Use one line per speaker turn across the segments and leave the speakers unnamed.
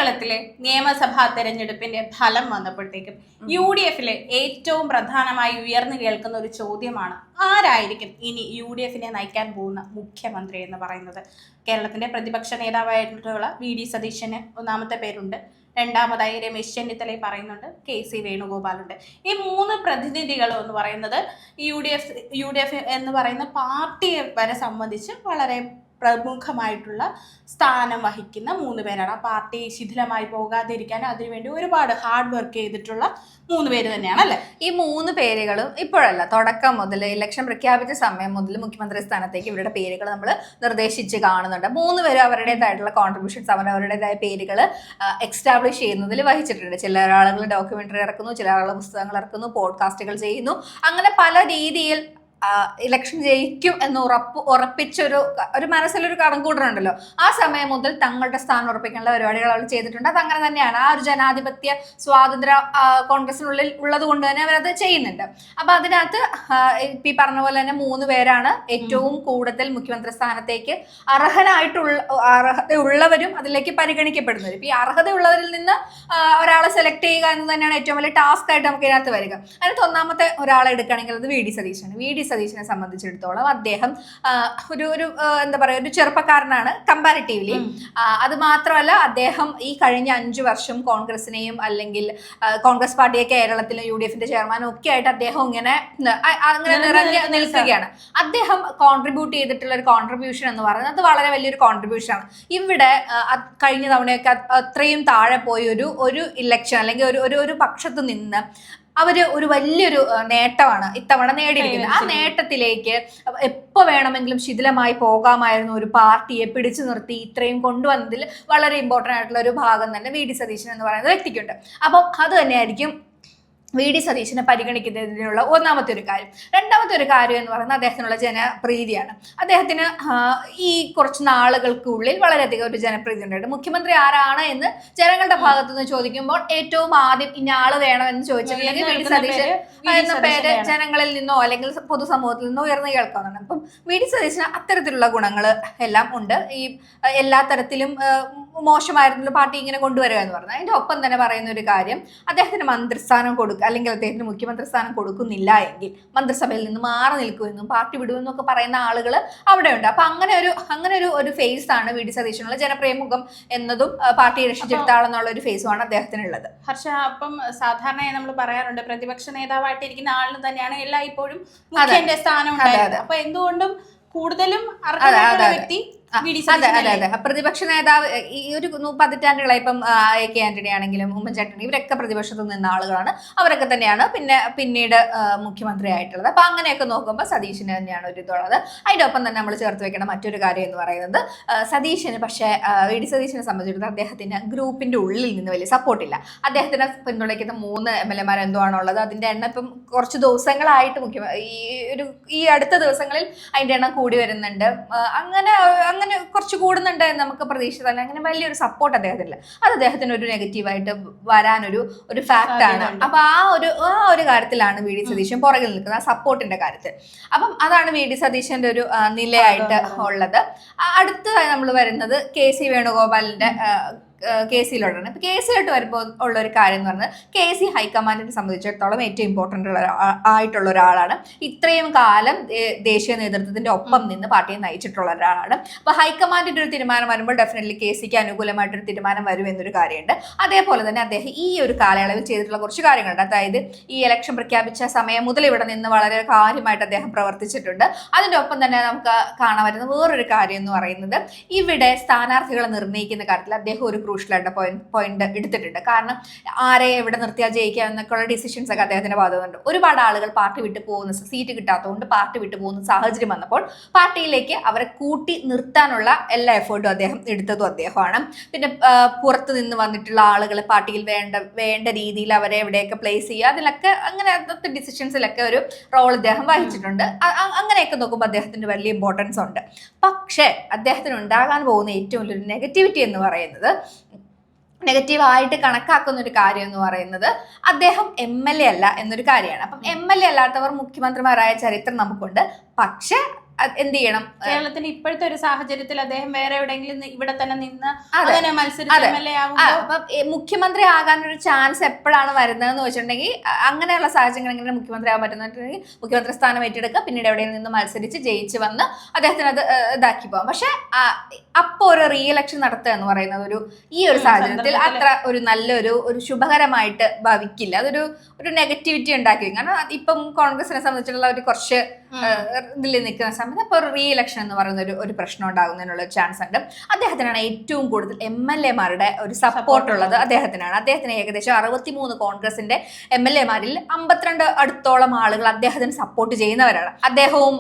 കേരളത്തിലെ നിയമസഭാ തെരഞ്ഞെടുപ്പിന്റെ ഫലം വന്നപ്പോഴത്തേക്കും UDFിലെ ഏറ്റവും പ്രധാനമായി ഉയർന്നു കേൾക്കുന്ന ഒരു ചോദ്യമാണ്, ആരായിരിക്കും ഇനി UDFിനെ നയിക്കാൻ പോകുന്ന മുഖ്യമന്ത്രി എന്ന് പറയുന്നത്. കേരളത്തിന്റെ പ്രതിപക്ഷ നേതാവായിട്ടുള്ള VD സതീശന് ഒന്നാമത്തെ പേരുണ്ട്, രണ്ടാമതായി രമേശ് ചെന്നിത്തല പറയുന്നുണ്ട്, KC വേണുഗോപാലുണ്ട്. ഈ മൂന്ന് പ്രതിനിധികളും എന്ന് പറയുന്നത് UDF എന്ന് പറയുന്ന പാർട്ടിയെ വരെ സംബന്ധിച്ച് വളരെ പ്രമുഖമായിട്ടുള്ള സ്ഥാനം വഹിക്കുന്ന മൂന്ന് പേരാണ്. ആ പാർട്ടി ശിഥിലമായി പോകാതിരിക്കാൻ അതിനുവേണ്ടി ഒരുപാട് ഹാർഡ് വർക്ക് ചെയ്തിട്ടുള്ള മൂന്ന് പേര് തന്നെയാണ് അല്ലെ.
ഈ മൂന്ന് പേരുകളും ഇപ്പോഴല്ല, തുടക്കം മുതൽ ഇലക്ഷൻ പ്രഖ്യാപിച്ച സമയം മുതൽ മുഖ്യമന്ത്രി സ്ഥാനത്തേക്ക് ഇവരുടെ പേരുകൾ നമ്മൾ നിർദ്ദേശിച്ച് കാണുന്നുണ്ട്. മൂന്ന് പേരും അവരുടേതായിട്ടുള്ള കോൺട്രിബ്യൂഷൻസ്, അവരുടേതായ പേരുകൾ എക്സ്റ്റാബ്ലിഷ് ചെയ്യുന്നതിൽ വഹിച്ചിട്ടുണ്ട്. ചില ആളുകൾ ഡോക്യുമെന്ററി ഇറക്കുന്നു, ചില ആളുകൾ പുസ്തകങ്ങൾ ഇറക്കുന്നു, പോഡ്കാസ്റ്റുകൾ ചെയ്യുന്നു. അങ്ങനെ പല രീതിയിൽ ഇലക്ഷൻ ജയിക്കും എന്ന് ഉറപ്പിച്ചൊരു മനസ്സിലൊരു കണക്കൂട്ടലുണ്ടല്ലോ. ആ സമയം മുതൽ തങ്ങളുടെ സ്ഥാനം ഉറപ്പിക്കാനുള്ള പരിപാടികൾ അവർ ചെയ്തിട്ടുണ്ട്. അത് അങ്ങനെ തന്നെയാണ്. ആ ഒരു ജനാധിപത്യ സ്വാതന്ത്ര്യ കോൺഗ്രസിനുള്ളിൽ ഉള്ളത് കൊണ്ട് തന്നെ അവരത് ചെയ്യുന്നുണ്ട്. അപ്പൊ അതിനകത്ത് ഈ പറഞ്ഞ പോലെ തന്നെ മൂന്ന് പേരാണ് ഏറ്റവും കൂടുതൽ മുഖ്യമന്ത്രി സ്ഥാനത്തേക്ക് അർഹതയുള്ളവരും അതിലേക്ക് പരിഗണിക്കപ്പെടുന്നവരും. ഇപ്പൊ ഈ അർഹതയുള്ളവരിൽ നിന്ന് ഒരാളെ സെലക്ട് ചെയ്യുക എന്ന് തന്നെയാണ് ഏറ്റവും വലിയ ടാസ്ക് ആയിട്ട് നമുക്ക് ഇതിനകത്ത് വരിക. അതിനകത്ത് ഒന്നാമത്തെ ഒരാളെ എടുക്കുകയാണെങ്കിൽ അത് VD സതീശനാണ്. VD സതീശനെ സംബന്ധിച്ചിടത്തോളം അദ്ദേഹം ഒരു എന്താ പറയുക, ഒരു ചെറുപ്പക്കാരനാണ് കമ്പാരിറ്റീവ്ലി. അത് മാത്രമല്ല, അദ്ദേഹം ഈ കഴിഞ്ഞ 5 വർഷം കോൺഗ്രസിനെയും അല്ലെങ്കിൽ കോൺഗ്രസ് പാർട്ടിയെ കേരളത്തിലും UDFിന്റെ ചെയർമാനും ഒക്കെ ആയിട്ട് അദ്ദേഹം അങ്ങനെ നിറഞ്ഞു നിൽക്കുകയാണ്. അദ്ദേഹം കോൺട്രിബ്യൂട്ട് ചെയ്തിട്ടുള്ള ഒരു കോൺട്രിബ്യൂഷൻ എന്ന് പറയുന്നത് അത് വളരെ വലിയൊരു കോൺട്രിബ്യൂഷൻ ആണ്. ഇവിടെ കഴിഞ്ഞ തവണയൊക്കെ അത്രയും താഴെ പോയി ഒരു ഇലക്ഷൻ അല്ലെങ്കിൽ ഒരു പക്ഷത്ത് നിന്ന് അവര് ഒരു വലിയൊരു നേട്ടമാണ് ഇത്തവണ നേടിയിരിക്കുന്നത്. ആ നേട്ടത്തിലേക്ക് എപ്പോ വേണമെങ്കിലും ശിഥിലമായി പോകാമായിരുന്നു ഒരു പാർട്ടിയെ പിടിച്ചു നിർത്തി ഇത്രയും കൊണ്ടുവന്നതിൽ വളരെ ഇമ്പോർട്ടൻ്റ് ആയിട്ടുള്ള ഒരു ഭാഗം തന്നെ VD സതീശൻ എന്ന് പറയുന്ന വ്യക്തിക്കുണ്ട്. അപ്പം അത് തന്നെയായിരിക്കും VD സതീശനെ പരിഗണിക്കുന്നതിനുള്ള ഒന്നാമത്തെ ഒരു കാര്യം. രണ്ടാമത്തെ ഒരു കാര്യം എന്ന് പറയുന്നത് അദ്ദേഹത്തിനുള്ള ജനപ്രീതിയാണ്. അദ്ദേഹത്തിന് ഈ കുറച്ച് നാളുകൾക്കുള്ളിൽ വളരെയധികം ഒരു ജനപ്രീതി ഉണ്ടായിട്ട് മുഖ്യമന്ത്രി ആരാണ് എന്ന് ജനങ്ങളുടെ ഭാഗത്തു നിന്ന് ചോദിക്കുമ്പോൾ ഏറ്റവും ആദ്യം ഇന്ന ആള് വേണമെന്ന് ചോദിച്ചിട്ടുണ്ടെങ്കിൽ VD സതീശൻ എന്ന പേര് ജനങ്ങളിൽ നിന്നോ അല്ലെങ്കിൽ പൊതുസമൂഹത്തിൽ നിന്നോ ഉയർന്നു കേൾക്കാവുന്നതാണ്. അപ്പം VD സതീശന് അത്തരത്തിലുള്ള ഗുണങ്ങൾ എല്ലാം ഉണ്ട്. ഈ എല്ലാ തരത്തിലും മോശമായിരുന്നുള്ള പാർട്ടി ഇങ്ങനെ കൊണ്ടുവരിക എന്ന് പറഞ്ഞാൽ അതിന്റെ ഒപ്പം തന്നെ പറയുന്ന ഒരു കാര്യം, അദ്ദേഹത്തിന് മന്ത്രിസ്ഥാനം കൊടുക്കുക അല്ലെങ്കിൽ അദ്ദേഹത്തിന് മുഖ്യമന്ത്രി സ്ഥാനം കൊടുക്കുന്നില്ല എങ്കിൽ മന്ത്രിസഭയിൽ നിന്ന് മാറി നിൽക്കുമെന്നും പാർട്ടി വിടുമെന്നും ഒക്കെ പറയുന്ന ആളുകൾ അവിടെയുണ്ട്. അപ്പൊ അങ്ങനെ ഒരു ഫേസ് ആണ് VD സതീശനുള്ള ജനപ്രമുഖം എന്നതും പാർട്ടിയെ രക്ഷിച്ചെടുത്താളെന്നുള്ള ഒരു ഫേസുമാണ് അദ്ദേഹത്തിനുള്ളത്.
ഹർഷ, അപ്പം സാധാരണയായി നമ്മൾ പറയാറുണ്ട് പ്രതിപക്ഷ നേതാവായിട്ടിരിക്കുന്ന ആളിന് തന്നെയാണ് എല്ലായ്പ്പോഴും മുഖ്യന്റെ സ്ഥാനം ഉണ്ടായത്. അപ്പൊ എന്തുകൊണ്ടും കൂടുതലും അർഹതയുള്ള വ്യക്തി
അതെ. പ്രതിപക്ഷ നേതാവ് ഈ ഒരു പതിറ്റാണ്ടുകളായി ഇപ്പം AK ആന്റണി ആണെങ്കിലും ഉമ്മൻചാണ്ടി, ഇവരൊക്കെ പ്രതിപക്ഷത്ത് നിന്ന ആളുകളാണ്. അവരൊക്കെ തന്നെയാണ് പിന്നീട് മുഖ്യമന്ത്രി ആയിട്ടുള്ളത്. അപ്പൊ അങ്ങനെയൊക്കെ നോക്കുമ്പോൾ സതീശന് തന്നെയാണ് ഒരു ഇതുള്ളത്. അതിന്റെ ഒപ്പം തന്നെ നമ്മൾ ചേർത്ത് വെക്കേണ്ട മറ്റൊരു കാര്യം എന്ന് പറയുന്നത് സതീശന് പക്ഷേ VD സതീശനെ സംബന്ധിച്ചിടത്തോളം അദ്ദേഹത്തിന് ഗ്രൂപ്പിന്റെ ഉള്ളിൽ നിന്ന് വലിയ സപ്പോർട്ടില്ല. അദ്ദേഹത്തിന് പിന്തുണയ്ക്കുന്ന 3 MLA മാർ എന്തോ ആണുള്ളത്. അതിന്റെ എണ്ണം ഇപ്പം കുറച്ച് ദിവസങ്ങളായിട്ട് ഈ അടുത്ത ദിവസങ്ങളിൽ അതിന്റെ എണ്ണം കൂടി വരുന്നുണ്ട്. അങ്ങനെ കുറച്ച് കൂടുന്നുണ്ട് എന്ന് നമുക്ക് പ്രതീക്ഷിച്ചതല്ല. അങ്ങനെ വലിയൊരു സപ്പോർട്ട് അദ്ദേഹത്തിനില്ല. അത് അദ്ദേഹത്തിന് ഒരു നെഗറ്റീവായിട്ട് വരാനൊരു ഫാക്ട് ആണ്. അപ്പൊ ആ ഒരു കാര്യത്തിലാണ് VD സതീശൻ പുറകിൽ നിൽക്കുന്നത്, ആ സപ്പോർട്ടിന്റെ കാര്യത്തിൽ. അപ്പം അതാണ് VD സതീശന്റെ ഒരു നിലയായിട്ട് ഉള്ളത്. അടുത്തതായി നമ്മൾ വരുന്നത് KC വേണുഗോപാലിന്റെ കേസിലോട്ടാണ്. ഇപ്പൊ കേസിലോട്ട് വരുമ്പോൾ ഉള്ള ഒരു കാര്യം എന്ന് പറഞ്ഞാൽ KC ഹൈക്കമാൻഡിനെ സംബന്ധിച്ചിടത്തോളം ഏറ്റവും ഇമ്പോർട്ടൻ്റ് ആയിട്ടുള്ള ഒരാളാണ്. ഇത്രയും കാലം ദേശീയ നേതൃത്വത്തിന്റെ ഒപ്പം നിന്ന് പാർട്ടിയെ നയിച്ചിട്ടുള്ള ഒരാളാണ്. അപ്പൊ ഹൈക്കമാൻഡിന്റെ ഒരു തീരുമാനം വരുമ്പോൾ ഡെഫിനറ്റ്ലി KCക്ക് അനുകൂലമായിട്ടൊരു തീരുമാനം വരും എന്നൊരു കാര്യമുണ്ട്. അതേപോലെ തന്നെ അദ്ദേഹം ഈ ഒരു കാലയളവിൽ ചെയ്തിട്ടുള്ള കുറച്ച് കാര്യങ്ങളുണ്ട്. അതായത് ഈ ഇലക്ഷൻ പ്രഖ്യാപിച്ച സമയം മുതൽ ഇവിടെ നിന്ന് വളരെ കാര്യമായിട്ട് അദ്ദേഹം പ്രവർത്തിച്ചിട്ടുണ്ട്. അതിന്റെ ഒപ്പം തന്നെ നമുക്ക് കാണാൻ വരുന്ന വേറൊരു കാര്യം എന്ന് പറയുന്നത് ഇവിടെ സ്ഥാനാർത്ഥികളെ നിർണ്ണയിക്കുന്ന കാര്യത്തിൽ അദ്ദേഹം ഒരു ക്രൂഷ്യലായിട്ട് പോയിന്റ് എടുത്തിട്ടുണ്ട്. കാരണം ആരെ എവിടെ നിർത്തിയാൽ ജയിക്കുക എന്നൊക്കെയുള്ള ഡിസിഷൻസ് ഒക്കെ അദ്ദേഹത്തിന്റെ ഭാഗത്തുണ്ട്. ഒരുപാട് ആളുകൾ പാർട്ടി വിട്ടു പോകുന്ന, സീറ്റ് കിട്ടാത്തതുകൊണ്ട് പാർട്ടി വിട്ടു പോകുന്ന സാഹചര്യം വന്നപ്പോൾ പാർട്ടിയിലേക്ക് അവരെ കൂട്ടി നിർത്താനുള്ള എല്ലാ എഫേർട്ടും അദ്ദേഹം എടുത്തതും അദ്ദേഹമാണ്. പിന്നെ പുറത്ത് നിന്ന് വന്നിട്ടുള്ള ആളുകളെ പാർട്ടിയിൽ വേണ്ട രീതിയിൽ അവരെ എവിടെയൊക്കെ പ്ലേസ് ചെയ്യുക, അതിലൊക്കെ അങ്ങനെ അന്നത്തെ ഡിസിഷൻസിലൊക്കെ ഒരു റോൾ അദ്ദേഹം വഹിച്ചിട്ടുണ്ട്. അങ്ങനെയൊക്കെ നോക്കുമ്പോൾ അദ്ദേഹത്തിന് വലിയ ഇമ്പോർട്ടൻസ് ഉണ്ട്. പക്ഷേ അദ്ദേഹത്തിന് ഉണ്ടാകാൻ പോകുന്ന ഏറ്റവും വലിയൊരു നെഗറ്റിവിറ്റി എന്ന് പറയുന്നത്, നെഗറ്റീവായിട്ട് കണക്കാക്കുന്ന ഒരു കാര്യം എന്ന് പറയുന്നത് അദ്ദേഹം MLA അല്ല എന്നൊരു കാര്യമാണ്. അപ്പം MLA അല്ലാത്തവർ മുഖ്യമന്ത്രിമാരായ ചരിത്രം നമുക്കുണ്ട്. പക്ഷെ എന്ത് ചെയ്യണം?
കേരളത്തിന്റെ ഇപ്പോഴത്തെ ഒരു സാഹചര്യത്തിൽ അദ്ദേഹം വേറെ എവിടെയെങ്കിലും ഇവിടെ തന്നെ നിന്ന് അങ്ങനെ മത്സരിച്ച് MLA ആകുമ്പോൾ
അപ്പം മുഖ്യമന്ത്രി ആകാൻ ഒരു ചാൻസ് എപ്പോഴാണ് വരുന്നതെന്ന് വെച്ചിട്ടുണ്ടെങ്കിൽ അങ്ങനെയുള്ള സാഹചര്യങ്ങൾ എങ്ങനെ മുഖ്യമന്ത്രി ആകാൻ പറ്റുന്നുണ്ടെങ്കിൽ മുഖ്യമന്ത്രി സ്ഥാനം ഏറ്റെടുക്കുക, പിന്നീട് എവിടെയും നിന്ന് മത്സരിച്ച് ജയിച്ച് വന്ന് അദ്ദേഹത്തിന് അത് ഇതാക്കി പോകാം. പക്ഷെ അപ്പൊ ഒരു റീ ഇലക്ഷൻ നടത്തുക എന്ന് പറയുന്നത് ഈ ഒരു സാഹചര്യത്തിൽ അത്ര ഒരു നല്ലൊരു ശുഭകരമായിട്ട് ഭാവിക്കില്ല. അതൊരു നെഗറ്റിവിറ്റി ഉണ്ടാക്കി. കാരണം ഇപ്പം കോൺഗ്രസിനെ സംബന്ധിച്ചുള്ള ഒരു കുറച്ച് ഇതിൽ നിൽക്കുന്ന സമയത്ത് അപ്പോൾ ഒരു റീ ഇലക്ഷൻ എന്ന് പറയുന്ന ഒരു പ്രശ്നം ഉണ്ടാകുന്നതിനുള്ള ഒരു ചാൻസ് ഉണ്ട്. അദ്ദേഹത്തിനാണ് ഏറ്റവും കൂടുതൽ MLA-മാരുടെ ഒരു സപ്പോർട്ട് ഉള്ളത്. അദ്ദേഹത്തിന് ഏകദേശം 63 കോൺഗ്രസിന്റെ MLA-മാരിൽ 52 അടുത്തോളം ആളുകൾ അദ്ദേഹത്തിന് സപ്പോർട്ട് ചെയ്യുന്നവരാണ്. അദ്ദേഹവും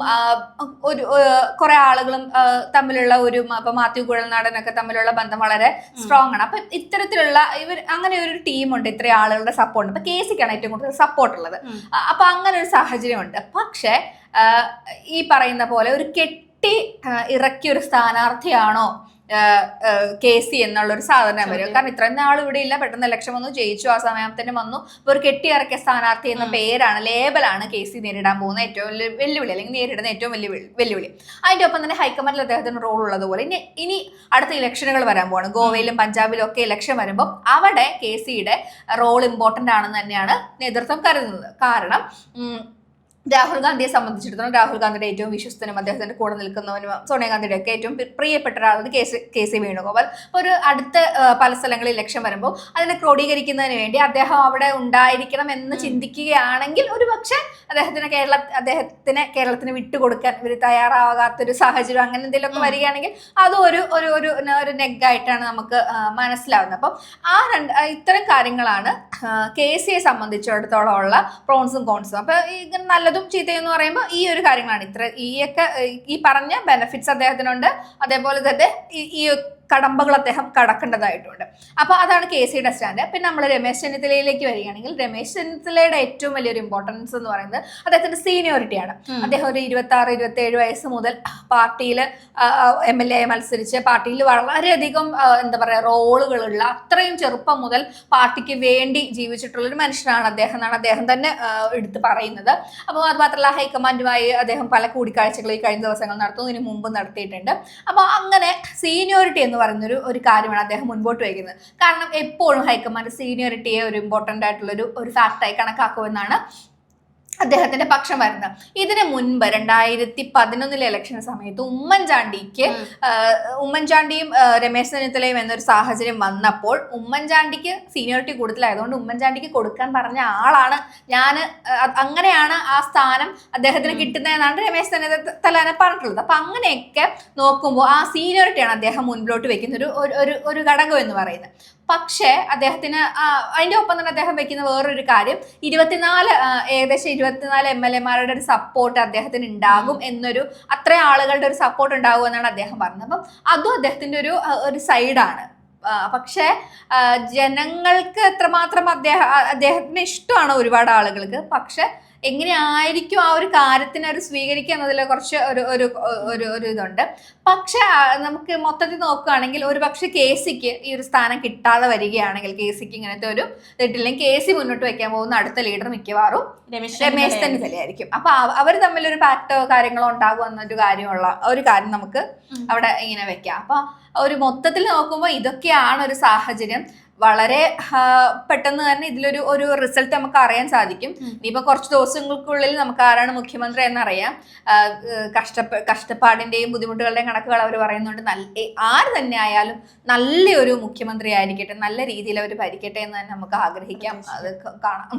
കുറെ ആളുകളും തമ്മിലുള്ള ഇപ്പൊ മാത്യു കുഴൽനാടനൊക്കെ തമ്മിലുള്ള ബന്ധം വളരെ സ്ട്രോങ് ആണ്. അപ്പൊ ഇത്തരത്തിലുള്ള അങ്ങനെ ഒരു ടീമുണ്ട്, ഇത്രയും ആളുകളുടെ സപ്പോർട്ട്. അപ്പൊ KCക്കാണ് ഏറ്റവും കൂടുതൽ സപ്പോർട്ട് ഉള്ളത്. അപ്പൊ അങ്ങനെ ഒരു സാഹചര്യമുണ്ട്. പക്ഷെ ഈ പറയുന്ന പോലെ ഒരു കെട്ടി ഇറക്കിയ ഒരു സ്ഥാനാർത്ഥിയാണോ KC എന്നുള്ളൊരു സാധനം വരും. കാരണം ഇത്രയും നാൾ ഇവിടെ ഇല്ല, പെട്ടെന്ന് ഇലക്ഷൻ വന്നു, ജയിച്ചു, ആ സമയത്തിന് വന്നു. ഇപ്പൊ ഒരു കെട്ടിയിറക്കിയ സ്ഥാനാർത്ഥി എന്ന പേരാണ്, ലേബലാണ് KC നേരിടാൻ പോകുന്ന ഏറ്റവും വലിയ വെല്ലുവിളി, അല്ലെങ്കിൽ നേരിടുന്ന ഏറ്റവും വലിയ വെല്ലുവിളി. അതിന്റെ ഒപ്പം തന്നെ ഹൈക്കമാൻഡിൽ അദ്ദേഹത്തിന് റോൾ ഉള്ളതുപോലെ ഇനി അടുത്ത ഇലക്ഷനുകൾ വരാൻ പോവാണ്. ഗോവയിലും പഞ്ചാബിലും ഒക്കെ ഇലക്ഷൻ വരുമ്പോൾ അവിടെ KCയുടെ റോൾ ഇമ്പോർട്ടന്റ് ആണെന്ന് തന്നെയാണ് നേതൃത്വം കരുതുന്നത്. കാരണം രാഹുൽ ഗാന്ധിയെ സംബന്ധിച്ചിടത്തോളം രാഹുൽ ഗാന്ധിയുടെ ഏറ്റവും വിശ്വസ്തനും അദ്ദേഹത്തിന്റെ കൂടെ നിൽക്കുന്നവനും സോണിയാഗാന്ധിയുടെ ഒക്കെ ഏറ്റവും പ്രിയപ്പെട്ട ഒരാളാണ് KC വേണുഗോപാൽ. അപ്പോൾ ഒരു അടുത്ത പല സ്ഥലങ്ങളിൽ ഇലക്ഷൻ വരുമ്പോൾ അതിനെ ക്രോഡീകരിക്കുന്നതിന് വേണ്ടി അദ്ദേഹം അവിടെ ഉണ്ടായിരിക്കണം എന്ന് ചിന്തിക്കുകയാണെങ്കിൽ ഒരു പക്ഷെ അദ്ദേഹത്തിന് കേരളത്തിന് വിട്ടുകൊടുക്കാൻ ഇവർ തയ്യാറാകാത്തൊരു സാഹചര്യം അങ്ങനെ എന്തെങ്കിലുമൊക്കെ വരികയാണെങ്കിൽ അതും ഒരു നെഗായിട്ടാണ് നമുക്ക് മനസ്സിലാവുന്നത്. അപ്പം ഇത്തരം കാര്യങ്ങളാണ് KCയെ സംബന്ധിച്ചിടത്തോളം ഉള്ള പ്രോൺസും കോൺസും. അപ്പൊ നല്ല ചീത്തയെന്ന് പറയുമ്പോൾ ഈ ഒരു കാര്യങ്ങളാണ്. ഈ പറഞ്ഞ ബെനിഫിറ്റ്സ് അദ്ദേഹത്തിനുണ്ട്, അതേപോലെ തന്നെ ഈ കടമ്പകൾ അദ്ദേഹം കടക്കേണ്ടതായിട്ടുണ്ട്. അപ്പൊ അതാണ് KCയുടെ സ്റ്റാൻഡ്. പിന്നെ നമ്മൾ രമേശ് ചെന്നിത്തലയിലേക്ക് വരികയാണെങ്കിൽ രമേശ് ചെന്നിത്തലയുടെ ഏറ്റവും വലിയൊരു ഇമ്പോർട്ടൻസ് എന്ന് പറയുന്നത് അദ്ദേഹത്തിന്റെ സീനിയോറിറ്റിയാണ്. അദ്ദേഹം ഒരു 26-27 വയസ്സ് മുതൽ പാർട്ടിയിൽ MLA മത്സരിച്ച് പാർട്ടിയിൽ വളരെയധികം എന്താ പറയാ റോളുകളുള്ള, അത്രയും ചെറുപ്പം മുതൽ പാർട്ടിക്ക് വേണ്ടി ജീവിച്ചിട്ടുള്ള ഒരു മനുഷ്യനാണ് അദ്ദേഹം എന്നാണ് അദ്ദേഹം തന്നെ എടുത്ത് പറയുന്നത്. അപ്പോൾ അത് മാത്രമല്ല ഹൈക്കമാൻഡുമായി അദ്ദേഹം പല കൂടിക്കാഴ്ചകൾ ഈ കഴിഞ്ഞ ദിവസങ്ങൾ നടത്തുന്നു, ഇതിനു മുമ്പ് നടത്തിയിട്ടുണ്ട്. അപ്പോൾ അങ്ങനെ സീനിയോറിറ്റി എന്ന് പറയുന്ന ഒരു കാര്യമാണ് അദ്ദേഹം മുൻപോട്ട് വയ്ക്കുന്നത്. കാരണം എപ്പോഴും ഹൈക്കമാൻഡ് സീനിയോറിറ്റിയെ ഒരു ഇമ്പോർട്ടൻ്റ് ആയിട്ടുള്ള ഒരു ഫാക്റ്റായി കണക്കാക്കുമെന്നാണ് അദ്ദേഹത്തിന്റെ പക്ഷം വരുന്നത്. ഇതിന് മുൻപ് 2011 ഇലക്ഷൻ സമയത്ത് ഉമ്മൻചാണ്ടിയും രമേശ് ചെന്നിത്തലയും എന്നൊരു സാഹചര്യം വന്നപ്പോൾ ഉമ്മൻചാണ്ടിക്ക് സീനിയോറിറ്റി കൂടുതലായതുകൊണ്ട് ഉമ്മൻചാണ്ടിക്ക് കൊടുക്കാൻ പറഞ്ഞ ആളാണ് ഞാൻ, അങ്ങനെയാണ് ആ സ്ഥാനം അദ്ദേഹത്തിന് കിട്ടുന്നതെന്നാണ് രമേശ് ചെന്നിത്തല പറഞ്ഞിട്ടുള്ളത്. അപ്പൊ അങ്ങനെയൊക്കെ നോക്കുമ്പോൾ ആ സീനിയോറിറ്റിയാണ് അദ്ദേഹം മുൻപോട്ട് വെക്കുന്ന ഒരു ഘടകം എന്ന് പറയുന്നത്. പക്ഷേ അദ്ദേഹത്തിന് അതിന്റെ ഒപ്പം തന്നെ അദ്ദേഹം വെക്കുന്ന വേറൊരു കാര്യം ഏകദേശം 24 MLA-മാരുടെ ഒരു സപ്പോർട്ട് അദ്ദേഹത്തിന് ഉണ്ടാകും അത്രയും ആളുകളുടെ ഒരു സപ്പോർട്ട് ഉണ്ടാകും എന്നാണ് അദ്ദേഹം പറഞ്ഞത്. അപ്പം അതും അദ്ദേഹത്തിന്റെ ഒരു സൈഡാണ്. പക്ഷെ ജനങ്ങൾക്ക് എത്രമാത്രം അദ്ദേഹത്തിന് ഇഷ്ടമാണ് ഒരുപാട് ആളുകൾക്ക്. പക്ഷെ എങ്ങനെയായിരിക്കും ആ ഒരു കാര്യത്തിനെ സ്വീകരിക്കുക എന്നതിൽ കുറച്ച് ഒരു ഇതുണ്ട്. പക്ഷെ നമുക്ക് മൊത്തത്തിൽ നോക്കുകയാണെങ്കിൽ ഒരു പക്ഷെ KCക്ക് ഈ ഒരു സ്ഥാനം കിട്ടാതെ വരികയാണെങ്കിൽ, KCക്ക് ഇങ്ങനത്തെ ഒരു ഇതിട്ടില്ലെങ്കിൽ KC മുന്നോട്ട് വെക്കാൻ പോകുന്ന അടുത്ത ലീഡർ മിക്കവാറും രമേശ് ചെന്നിത്തലയായിരിക്കും. അപ്പൊ അവർ തമ്മിലൊരു പാക്റ്റോ കാര്യങ്ങളോ ഉണ്ടാകും എന്നൊരു കാര്യം നമുക്ക് അവിടെ ഇങ്ങനെ വെക്കാം. അപ്പൊ ഒരു മൊത്തത്തിൽ നോക്കുമ്പോൾ ഇതൊക്കെയാണ് ഒരു സാഹചര്യം. വളരെ പെട്ടെന്ന് തന്നെ ഇതിലൊരു റിസൾട്ട് നമുക്ക് അറിയാൻ സാധിക്കും. ഇനിയിപ്പോ കുറച്ച് ദിവസങ്ങൾക്കുള്ളിൽ നമുക്ക് ആരാണ് മുഖ്യമന്ത്രി എന്നറിയാം. കഷ്ടപ്പാടിന്റെയും ബുദ്ധിമുട്ടുകളുടെയും കണക്കുകൾ അവർ പറയുന്നുണ്ട്. ആര് തന്നെ ആയാലും നല്ലൊരു മുഖ്യമന്ത്രി ആയിരിക്കട്ടെ, നല്ല രീതിയിൽ അവർ ഭരിക്കട്ടെ എന്ന് തന്നെ നമുക്ക് ആഗ്രഹിക്കാം. അത് കാണാം.